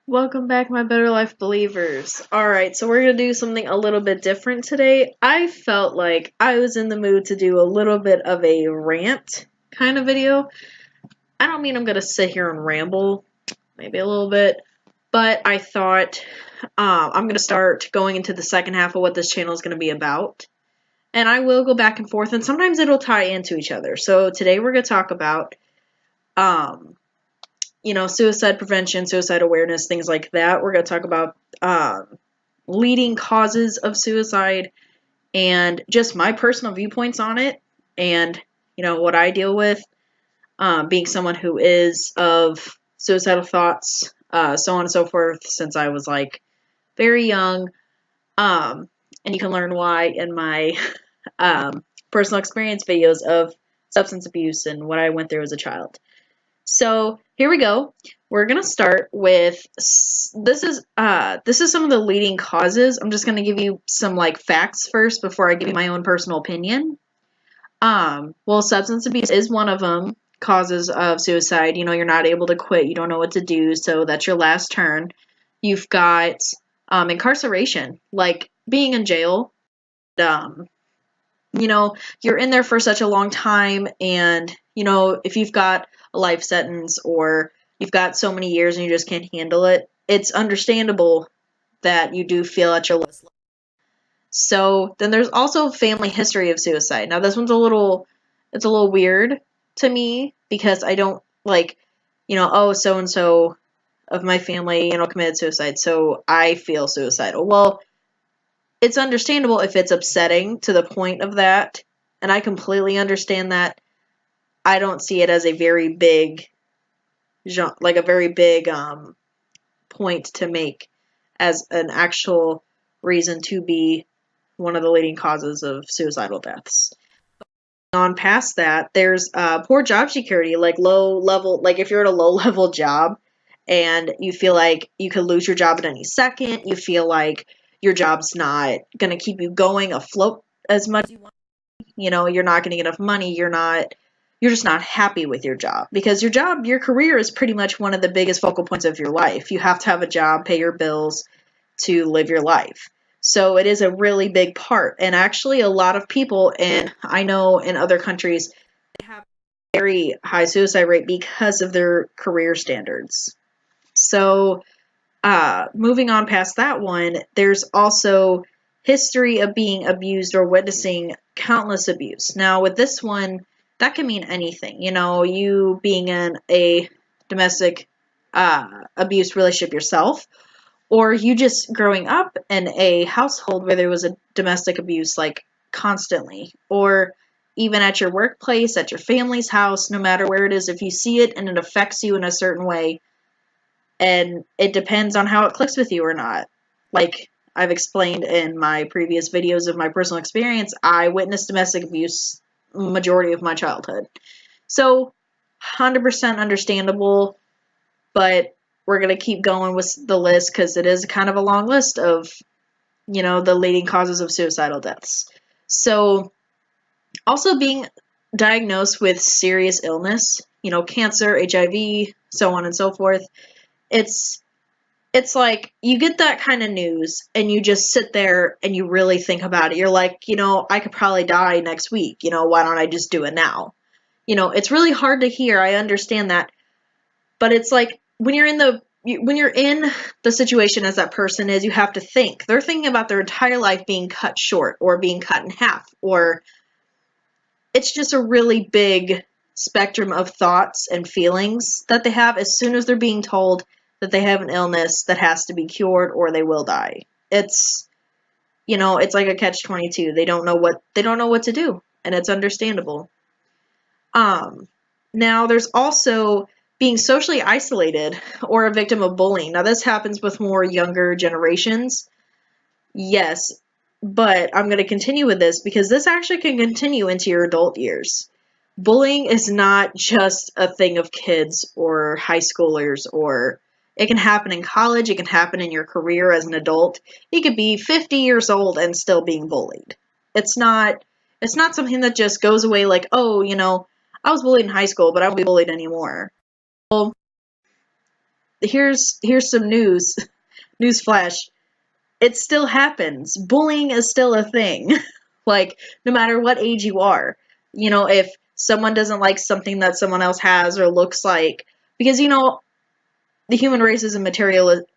Welcome back, my Better Life believers. Alright, so we're going to do something a little bit different today. I felt like I was in the mood to do a little bit of a rant kind of video. I don't mean I'm going to sit here and ramble, maybe a little bit, but I thought I'm going to start going into the second half of what this channel is going to be about. And I will go back and forth, and sometimes it'll tie into each other. So today we're going to talk about suicide prevention, suicide awareness, things like that. We're going to talk about leading causes of suicide and just my personal viewpoints on it and, what I deal with, being someone who is of suicidal thoughts, so on and so forth, since I was like very young. And you can learn why in my personal experience videos of substance abuse and what I went through as a child. So here we go. We're gonna start with this is some of the leading causes. I'm just gonna give you some like facts first before I give you my own personal opinion. Well, substance abuse is one of them causes of suicide. You're not able to quit. You don't know what to do, so that's your last turn. You've got incarceration, like being in jail. You're in there for such a long time, and if you've got a life sentence or you've got so many years and you just can't handle it, it's understandable that you do feel at your lowest level. So then there's also family history of suicide. Now this one's a little weird to me because I don't like, so and so of my family, committed suicide, so I feel suicidal. Well, it's understandable if it's upsetting to the point of that, and I completely understand that. I don't see it as a very big, point to make as an actual reason to be one of the leading causes of suicidal deaths. On past that, there's poor job security, like low level, like if you're at a low level job and you feel like you could lose your job at any second, you feel like your job's not going to keep you going afloat as much as you want. You're not going to get enough money. You're just not happy with your job because your career is pretty much one of the biggest focal points of your life. You have to have a job, pay your bills to live your life. So it is a really big part. And actually a lot of people, and I know in other countries, they have a very high suicide rate because of their career standards. So moving on past that one, there's also history of being abused or witnessing countless abuse. Now, with this one, that can mean anything. You being in a domestic abuse relationship yourself, or you just growing up in a household where there was a domestic abuse like constantly, or even at your workplace, at your family's house, no matter where it is, if you see it and it affects you in a certain way, and it depends on how it clicks with you or not. Like I've explained in my previous videos of my personal experience, I witnessed domestic abuse majority of my childhood. So 100% understandable, but we're going to keep going with the list because it is kind of a long list of, the leading causes of suicidal deaths. So also being diagnosed with serious illness, cancer, HIV, so on and so forth. It's like you get that kind of news and you just sit there and you really think about it. You're like, I could probably die next week. Why don't I just do it now? It's really hard to hear. I understand that. But it's like when you're in the situation as that person is, you have to think. They're thinking about their entire life being cut short or being cut in half, or it's just a really big spectrum of thoughts and feelings that they have as soon as they're being told that they have an illness that has to be cured or they will die. It's like a catch-22. They don't know what to do, and it's understandable. Now there's also being socially isolated or a victim of bullying. Now this happens with more younger generations. Yes, but I'm going to continue with this because this actually can continue into your adult years. Bullying is not just a thing of kids or high schoolers, or it can happen in college, it can happen in your career as an adult. You could be 50 years old and still being bullied. It's not something that just goes away like, oh, I was bullied in high school, but I won't be bullied anymore. Well, here's some newsflash. It still happens. Bullying is still a thing. Like, no matter what age you are. You know, if someone doesn't like something that someone else has or looks like, because, you know, the human race is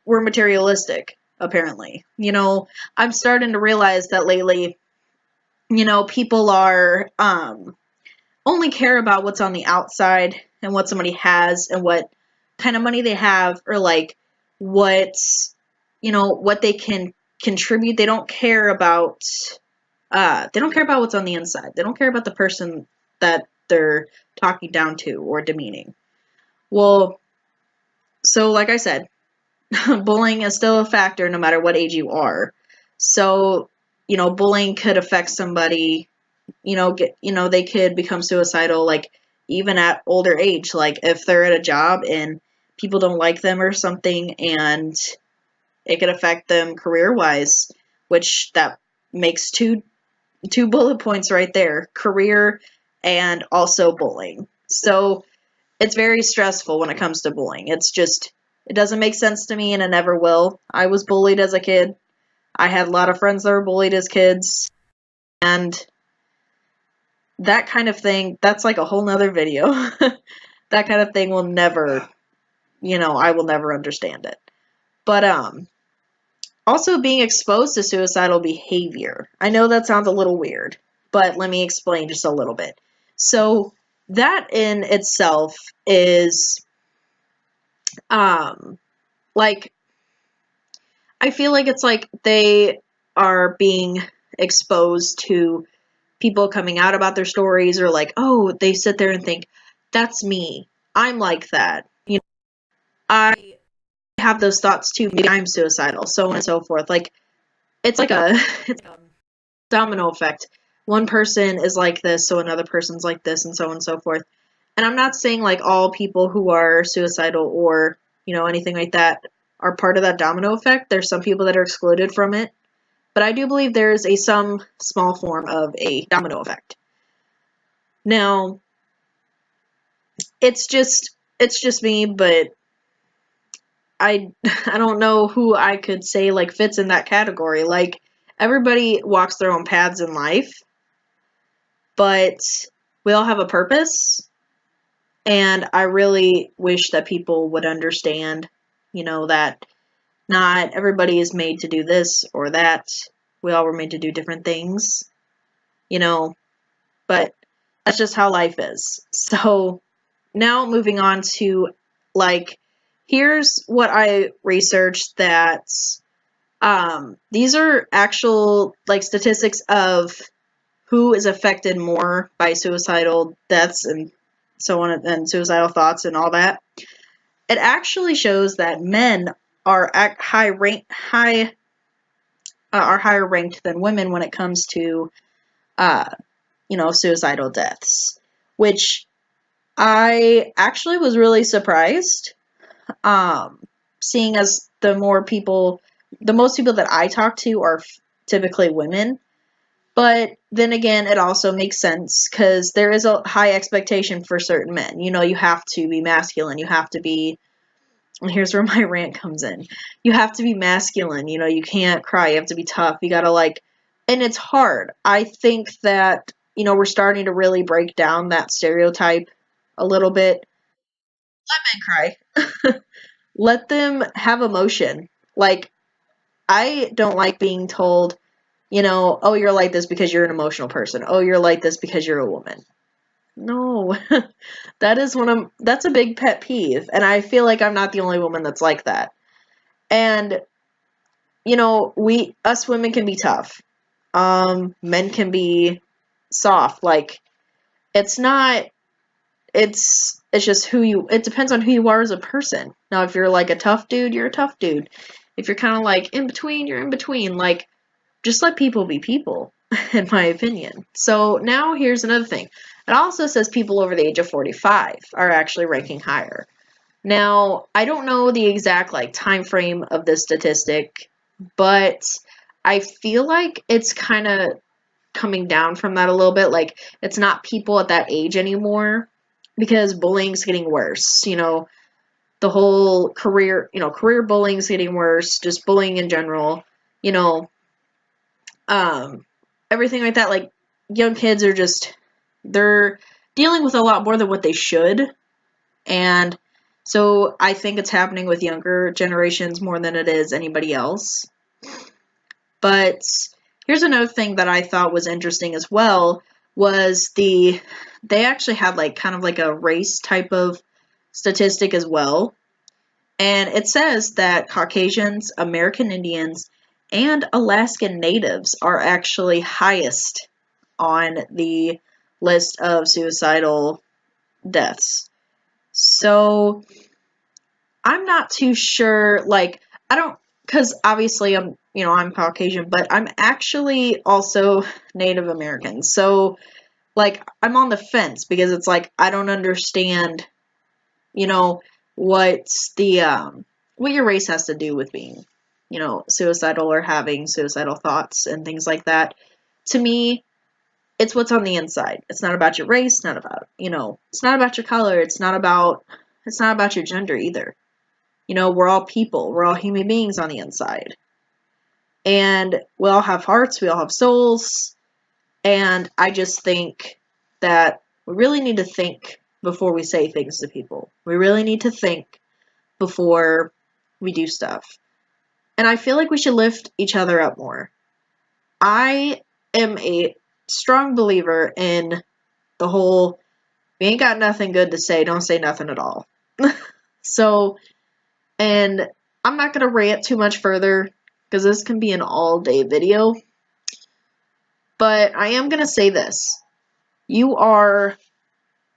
we're materialistic, apparently. You know, I'm starting to realize that lately, you know, people are, only care about what's on the outside and what somebody has and what kind of money they have, or like what, you know, what they can contribute. They don't care about what's on the inside. They don't care about the person that they're talking down to or demeaning. Well, so like I said, bullying is still a factor no matter what age you are. So, you know, bullying could affect somebody, they could become suicidal, like, even at older age. Like, if they're at a job and people don't like them or something, and it could affect them career-wise, which that makes two bullet points right there: career and also bullying. So it's very stressful when it comes to bullying. It doesn't make sense to me, and it never will. I was bullied as a kid. I had a lot of friends that were bullied as kids, and that kind of thing, that's like a whole nother video. That kind of thing will never, I will never understand it. But also being exposed to suicidal behavior. I know that sounds a little weird, but let me explain just a little bit. So that in itself is like, I feel like it's like they are being exposed to people coming out about their stories, or like, oh, they sit there and think, that's me. I'm like that. I have those thoughts too. Maybe I'm suicidal, so on and so forth. Like, it's like it's a domino effect. One person is like this, so another person's like this, and so on and so forth. And I'm not saying like all people who are suicidal or, anything like that are part of that domino effect. There's some people that are excluded from it. But I do believe there's some small form of a domino effect. Now, it's just me, but I I don't know who I could say like fits in that category. Like, everybody walks their own paths in life, but we all have a purpose, and I really wish that people would understand, that not everybody is made to do this or that. We all were made to do different things, but that's just how life is. So now moving on to, like, here's what I researched that these are actual, like, statistics of who is affected more by suicidal deaths and so on, and suicidal thoughts and all that. It actually shows that men are higher ranked than women when it comes to suicidal deaths, which I actually was really surprised, seeing as the most people that I talk to are typically women. But then again, it also makes sense because there is a high expectation for certain men. You have to be masculine. You have to be, and here's where my rant comes in. You have to be masculine. You can't cry. You have to be tough. You gotta, like, and it's hard. I think that, we're starting to really break down that stereotype a little bit. Let men cry. Let them have emotion. Like, I don't like being told, oh, you're like this because you're an emotional person. Oh, you're like this because you're a woman. No, that's a big pet peeve. And I feel like I'm not the only woman that's like that. And, us women can be tough. Men can be soft. Like, it's not, it's just it depends on who you are as a person. Now, if you're like a tough dude, you're a tough dude. If you're kind of like in between, you're in between. Like, just let people be people, in my opinion. So now here's another thing. It also says people over the age of 45 are actually ranking higher. Now, I don't know the exact like time frame of this statistic, but I feel like it's kind of coming down from that a little bit. Like, it's not people at that age anymore, because bullying's getting worse. the whole career, career bullying is getting worse, just bullying in general, you know, everything like that. Like, young kids are just, they're dealing with a lot more than what they should. And so I think it's happening with younger generations more than it is anybody else. But here's another thing that I thought was interesting as well, was they actually had like kind of like a race type of statistic as well. And it says that Caucasians, American Indians, and Alaskan Natives are actually highest on the list of suicidal deaths. So I'm not too sure, like, I don't, because obviously I'm Caucasian, but I'm actually also Native American. So, like, I'm on the fence because it's like, I don't understand, what's what your race has to do with being, suicidal or having suicidal thoughts and things like that. To me, it's what's on the inside. It's not about your race, not about, it's not about your color, it's not about your gender either. We're all people. We're all human beings on the inside. And we all have hearts. We all have souls. And I just think that we really need to think before we say things to people. We really need to think before we do stuff. And I feel like we should lift each other up more. I am a strong believer in the whole, we ain't got nothing good to say, don't say nothing at all. So, and I'm not going to rant too much further because this can be an all-day video. But I am going to say this. You are,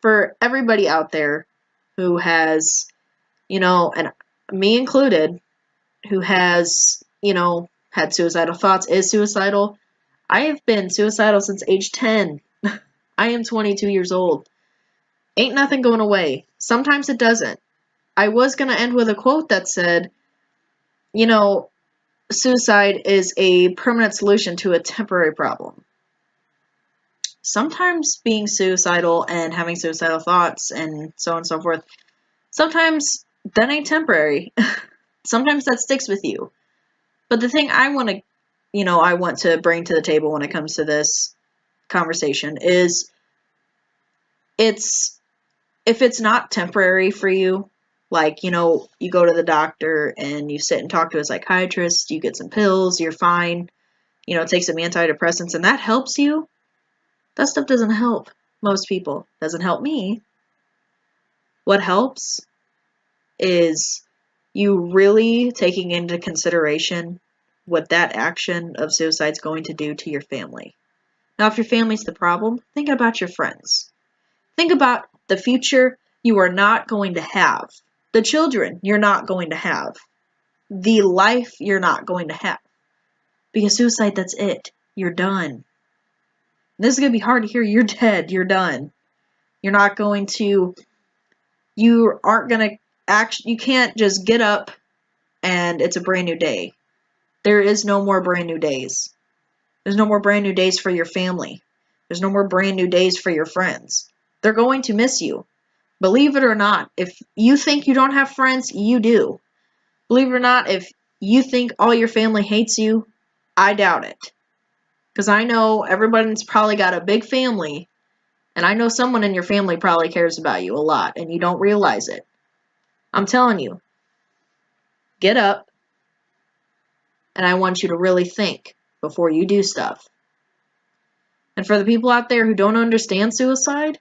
for everybody out there who has, and me included, who has, had suicidal thoughts, is suicidal. I have been suicidal since age 10. I am 22 years old. Ain't nothing going away. Sometimes it doesn't. I was going to end with a quote that said, suicide is a permanent solution to a temporary problem. Sometimes being suicidal and having suicidal thoughts and so on and so forth, sometimes that ain't temporary. Sometimes that sticks with you. But the thing I want to bring to the table when it comes to this conversation is, if it's not temporary for you, like, you go to the doctor and you sit and talk to a psychiatrist, you get some pills, you're fine, take some antidepressants, and that helps you, that stuff doesn't help most people. Doesn't help me. What helps is you really taking into consideration what that action of suicide is going to do to your family. Now, if your family's the problem, think about your friends. Think about the future you are not going to have. The children you're not going to have. The life you're not going to have. Because suicide, that's it. You're done. This is going to be hard to hear. You're dead. You're done. You're not going to, you aren't going to you can't just get up and it's a brand new day. There is no more brand new days. There's no more brand new days for your family. There's no more brand new days for your friends. They're going to miss you. Believe it or not, if you think you don't have friends, you do. Believe it or not, if you think all your family hates you, I doubt it. Because I know everybody's probably got a big family, and I know someone in your family probably cares about you a lot, and you don't realize it. I'm telling you, get up, and I want you to really think before you do stuff. And for the people out there who don't understand suicide,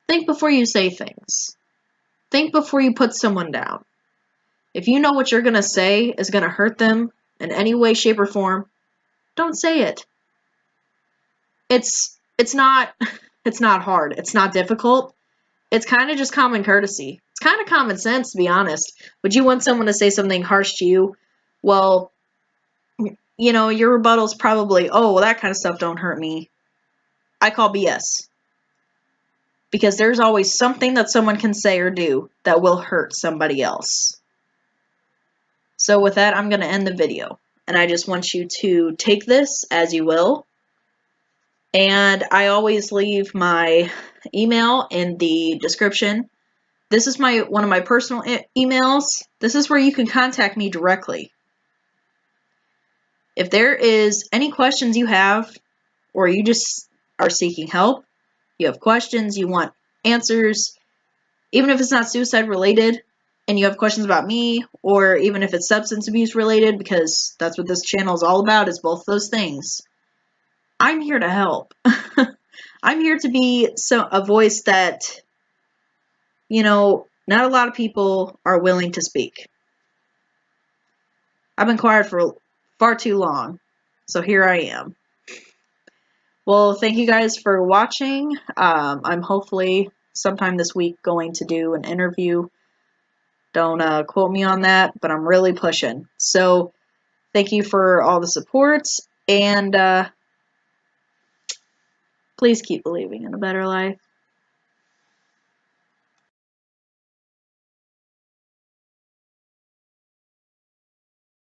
think before you say things. Think before you put someone down. If you know what you're going to say is going to hurt them in any way, shape, or form, don't say it. It's not hard. It's not difficult. It's kind of just common courtesy. It's kind of common sense, to be honest. Would you want someone to say something harsh to you? Well, your rebuttal's probably, oh, well, that kind of stuff don't hurt me. I call BS. Because there's always something that someone can say or do that will hurt somebody else. So with that, I'm going to end the video. And I just want you to take this as you will. And I always leave my email in the description This is one of my personal emails. This is where you can contact me directly. If there is any questions you have, or you just are seeking help, you have questions, you want answers, even if it's not suicide related, and you have questions about me, or even if it's substance abuse related, because that's what this channel is all about, is both those things. I'm here to help. I'm here to be a voice that, you know, not a lot of people are willing to speak. I've been quiet for far too long, so here I am. Well, thank you guys for watching. I'm hopefully sometime this week going to do an interview. Don't quote me on that, but I'm really pushing. So thank you for all the support, and please keep believing in a better life.